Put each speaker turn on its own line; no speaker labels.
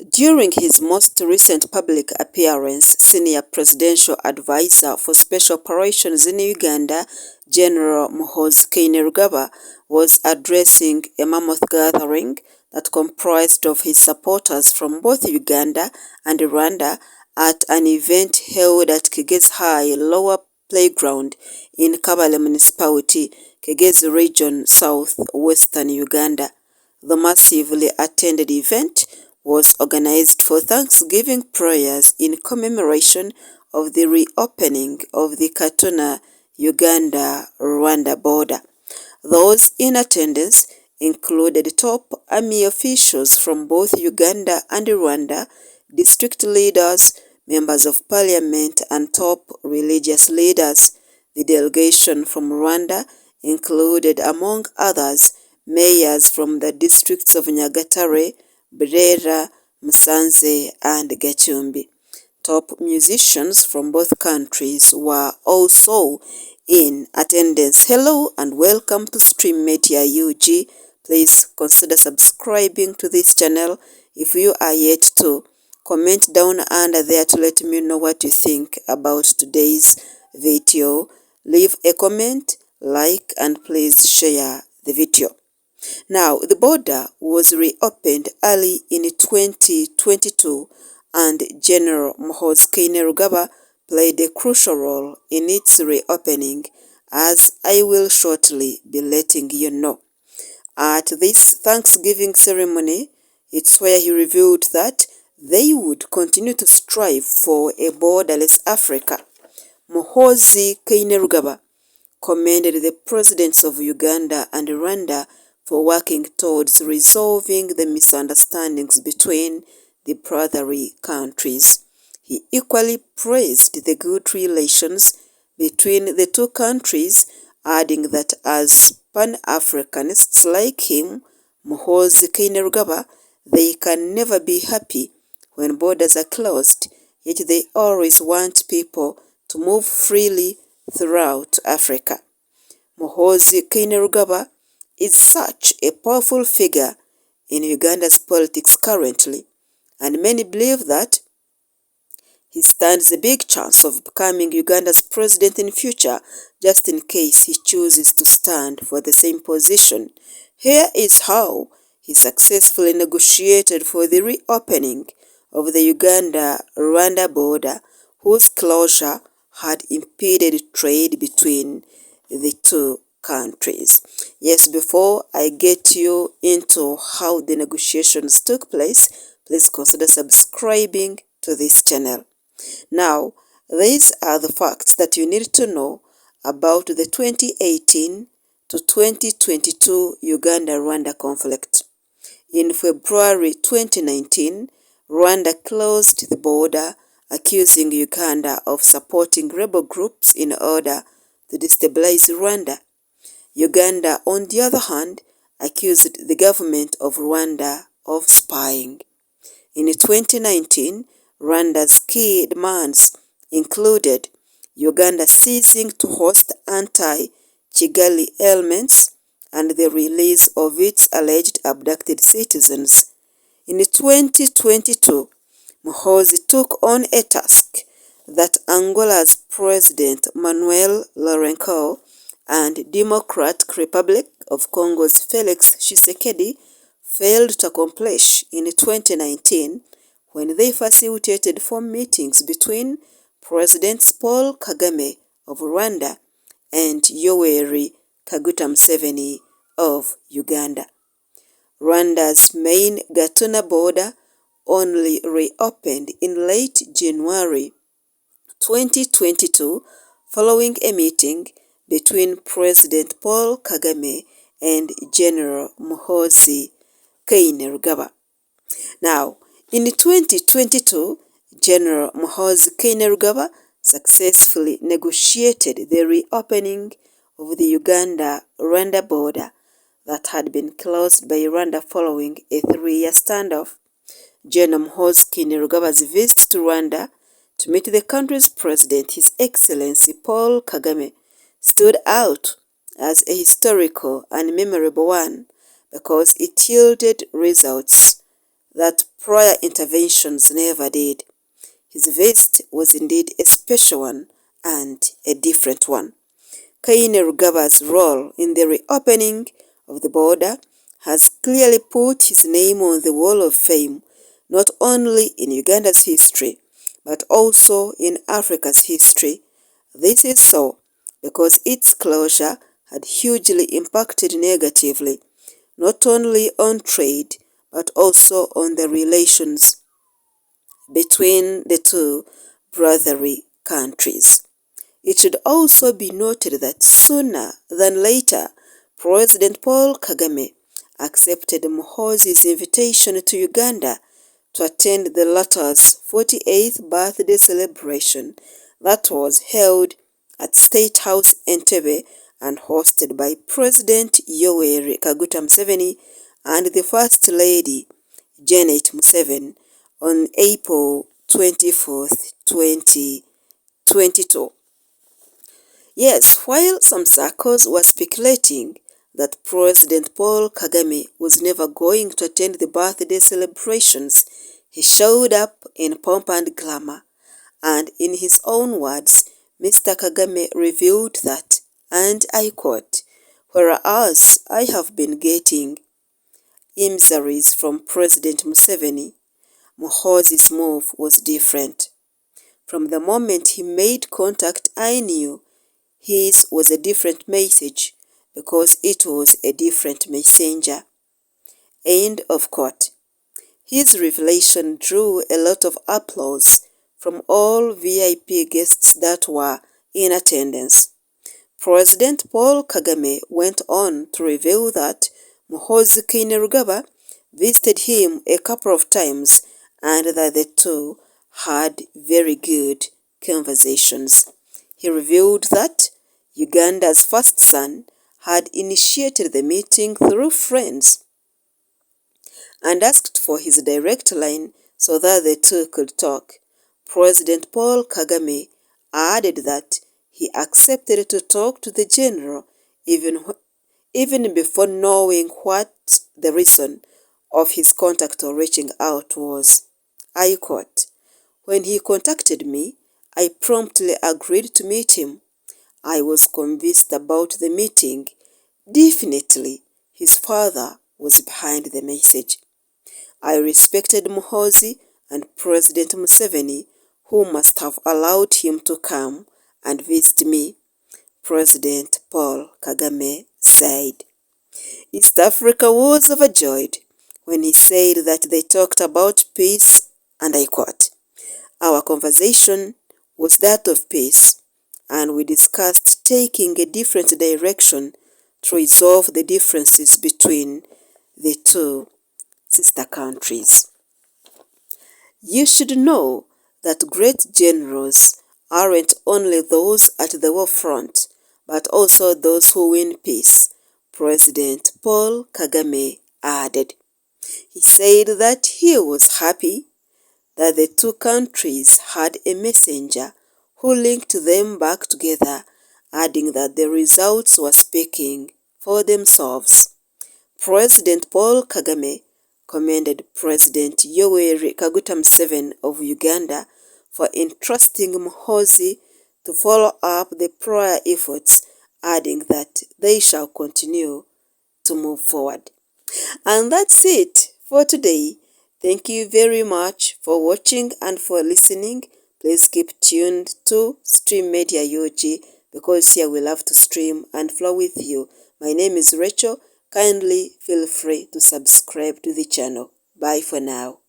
During his most recent public appearance, senior presidential advisor for special operations in Uganda, General Muhoozi Kainerugaba, was addressing a mammoth gathering that comprised of his supporters from both Uganda and Rwanda at an event held at Kigezi High Lower Playground in Kabale Municipality, Kigezi Region, southwestern Uganda. The massively attended event was organized for Thanksgiving prayers in commemoration of the reopening of the Uganda Rwanda border. Those in attendance included top army officials from both Uganda and Rwanda, district leaders, members of parliament, and top religious leaders. The delegation from Rwanda included, among others, mayors from the districts of Nyagatare, Burera, Musanze, and Gachumbi. Top musicians from both countries were also in attendance. Hello and welcome to Stream Media UG. Please consider subscribing to this channel if you are yet to. Comment down under there to let me know what you think about today's video. Leave a comment, like, and please share the video. Now, the border was reopened early in 2022 and General Muhoozi Kainerugaba played a crucial role in its reopening, as I will shortly be letting you know. At this Thanksgiving ceremony, it's where he revealed that they would continue to strive for a borderless Africa. Muhoozi Kainerugaba commended the presidents of Uganda and Rwanda for working towards resolving the misunderstandings between the brotherly countries. He equally praised the good relations between the two countries, adding that as Pan-Africanists like him, Muhoozi Kainerugaba, they can never be happy when borders are closed, yet they always want people to move freely throughout Africa. Muhoozi Kainerugaba is such a powerful figure in Uganda's politics currently, and many believe that he stands a big chance of becoming Uganda's president in future, just in case he chooses to stand for the same position. Here is how he successfully negotiated for the reopening of the Uganda-Rwanda border, whose closure had impeded trade between the two countries. Yes, before I get you into how the negotiations took place, please consider subscribing to this channel. Now, these are the facts that you need to know about the 2018 to 2022 Uganda-Rwanda conflict. In February 2019, Rwanda closed the border, accusing Uganda of supporting rebel groups in order to destabilize Rwanda. Uganda, on the other hand, accused the government of Rwanda of spying. In 2019, Rwanda's key demands included Uganda ceasing to host anti-Kigali elements and the release of its alleged abducted citizens. In 2022, Muhoozi took on a task that Angola's President Manuel Lourenço and Democratic Republic of Congo's Felix Tshisekedi failed to accomplish in 2019 when they facilitated 4 meetings between Presidents Paul Kagame of Rwanda and Yoweri Kaguta Museveni of Uganda. Rwanda's main Gatuna border only reopened in late January 2022 following a meeting between President Paul Kagame and General Muhoozi Kainerugaba. Now, in 2022, General Muhoozi Kainerugaba successfully negotiated the reopening of the Uganda-Rwanda border that had been closed by Rwanda following a 3-year standoff. General Muhoozi Kainerugaba's visit to Rwanda to meet the country's president, His Excellency Paul Kagame, stood out as a historical and memorable one because it yielded results that prior interventions never did. His visit was indeed a special one and a different one. Kainerugaba's role in the reopening of the border has clearly put his name on the wall of fame, not only in Uganda's history, but also in Africa's history. This is so because its closure had hugely impacted negatively, not only on trade, but also on the relations between the two brotherly countries. It should also be noted that sooner than later, President Paul Kagame accepted Muhoozi's invitation to Uganda to attend the latter's 48th birthday celebration that was held at State House Entebbe and hosted by President Yoweri Kaguta Museveni and the First Lady Janet Museveni on April 24, 2022. Yes, while some circles were speculating that President Paul Kagame was never going to attend the birthday celebrations, he showed up in pomp and glamour, and in his own words, Mr. Kagame revealed that, and I quote, "Whereas I have been getting emissaries from President Museveni, Muhoozi's move was different. From the moment he made contact, I knew his was a different message because it was a different messenger." End of quote. His revelation drew a lot of applause from all VIP guests that were in attendance. President Paul Kagame went on to reveal that Muhoozi Kainerugaba visited him a couple of times and that the two had very good conversations. He revealed that Uganda's first son had initiated the meeting through friends and asked for his direct line so that the two could talk. President Paul Kagame added that he accepted to talk to the general even before knowing what the reason of his contact or reaching out was. I quote, "When he contacted me, I promptly agreed to meet him. I was convinced about the meeting. Definitely, his father was behind the message. I respected Muhoozi and President Museveni, who must have allowed him to come and visit me," President Paul Kagame said. East Africa was overjoyed when he said that they talked about peace, and I quote, "Our conversation was that of peace, and we discussed taking a different direction to resolve the differences between the two sister countries." You should know that great generals aren't only those at the war front, but also those who win peace, President Paul Kagame added. He said that he was happy that the two countries had a messenger who linked them back together, adding that the results were speaking for themselves. President Paul Kagame commended President Yoweri Kaguta Museveni of Uganda for entrusting Muhoozi to follow up the prior efforts, adding that they shall continue to move forward. And that's it for today. Thank you very much for watching and for listening. Please keep tuned to Stream Media UG because here we love to stream and flow with you. My name is Rachel. Kindly feel free to subscribe to the channel. Bye for now.